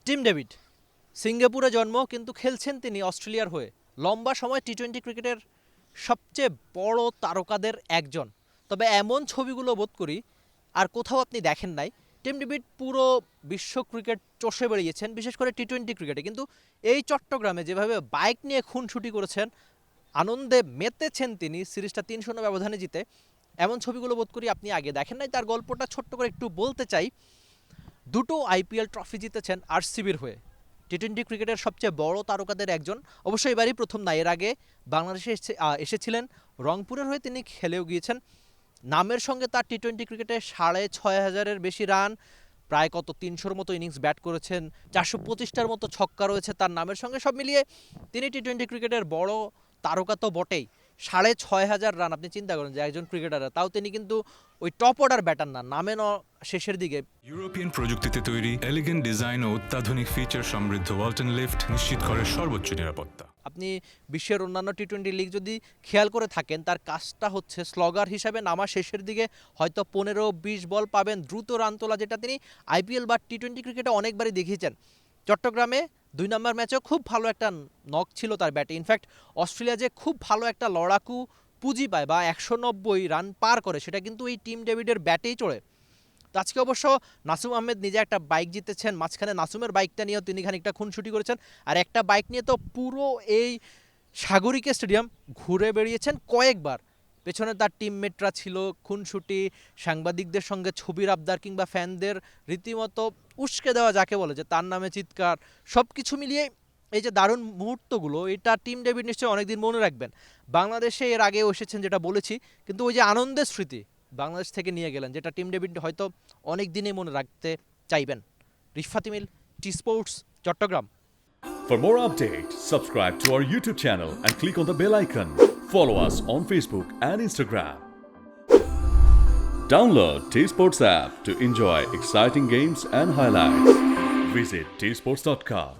Tim David সিঙ্গাপুরে জন্ম, কিন্তু খেলছেন তিনি অস্ট্রেলিয়ার হয়ে। লম্বা সময় টি-20 ক্রিকেটের সবচেয়ে বড় তারকাদের একজন। তবে এমন ছবিগুলো বোধ করি আর কোথাও আপনি দেখেন নাই। টিম ডেভিড পুরো বিশ্ব ক্রিকেট চষে বেরিয়েছেন, বিশেষ করে টি-20 ক্রিকেটে। কিন্তু এই চট্টগ্রামে যেভাবে বাইক নিয়ে খুনসুটি করেছেন, আনন্দে মেতেছেন তিনি, সিরিজটা 3-0 ব্যবধানে জিতে, এমন ছবিগুলো বোধ করি আপনি আগে দেখেন নাই। তার গল্পটা ছোট্ট করে একটু বলতে চাই। দুটো আইপিএল ট্রফি জিতেছেন আরসিবির হয়ে। টি-20 ক্রিকেটের সবচেয়ে বড় তারকাদের একজন। অবশ্যই এবারই প্রথম না, এর আগে বাংলাদেশে এসেছিলেন, রংপুরের হয়ে তিনি খেলেও গিয়েছেন। নামের সঙ্গে তার টি-20 ক্রিকেটে 6,500-এর বেশি রান, প্রায় 300-র মতো ইনিংস ব্যাট করেছেন, 425টার মতো ছক্কা রয়েছে তার নামের সঙ্গে। সব মিলিয়ে তিনি টি-20 ক্রিকেটের বড় তারকা তো বটেই। 6,500 রান, আপনি চিন্তা করেন যে একজন ক্রিকেটার, তাও তিনি কিন্তু ওই টপ অর্ডার ব্যাটার না, নামে শেষের দিকে। ইউরোপিয়ান প্রযুক্তিতে তৈরি এলিগেন্ট ডিজাইন ও অত্যাধুনিক ফিচার সমৃদ্ধ ওয়ালটন লিফট নিশ্চিত করে সর্বোচ্চ নিরাপত্তা। আপনি বিশ্বের অন্যান্য টি-20 লিগ যদি খেয়াল করে থাকেন, তার কাজটা হচ্ছে স্লগার হিসাবে নামা, শেষের দিকে হয়তো 15-20 বল পাবেন, দ্রুত রান তোলা, যেটা তিনি আইপিএল বা টি-20 ক্রিকেটে অনেকবারই দেখিয়েছেন। চট্টগ্রামে 2 নম্বর ম্যাচেও খুব ভালো একটা নক ছিল তার ব্যাটে। ইনফ্যাক্ট অস্ট্রেলিয়া যে খুব ভালো একটা লড়াকু পুঁজি পায় বা 190 রান পার করে, সেটা কিন্তু এই টিম ডেভিডের ব্যাটেই চড়ে। তো আজকে অবশ্য নাসুম আহমেদ নিজে একটা বাইক জিতেছেন, মাঝখানে নাসুমের বাইকটা নিয়েও তিনি খানিকটা খুনসুটি করেছেন। আর একটা বাইক নিয়ে তো পুরো এই সাগরিকা স্টেডিয়াম ঘুরে বেরিয়েছেন কয়েকবার। পেছনে তার টিমমেটরা ছিল, খুনসুটি, সাংবাদিকদের সঙ্গে ছবির আবদার, কিংবা ফ্যানদের রীতিমতো উস্কে দেওয়া, যাকে বলে যে তার নামে চিৎকার, সব কিছু মিলিয়ে এই যে দারুণ মুহূর্তগুলো, এটা টিম ডেভিড নিশ্চয়ই অনেকদিন মনে রাখবেন। বাংলাদেশে এর আগেও এসেছেন, যেটা বলেছি, কিন্তু ওই যে আনন্দের স্মৃতি বাংলাদেশ থেকে নিয়ে গেলেন, যেটা টিম ডেভিড হয়তো অনেক দিনই মনে রাখতে চাইবেন। Rifat Emil, T Sports, Chattogram. For more updates, subscribe to our YouTube channel and click on the bell icon. Follow us on Facebook and Instagram. Download T-Sports app to enjoy exciting games and highlights. Visit tsports.com.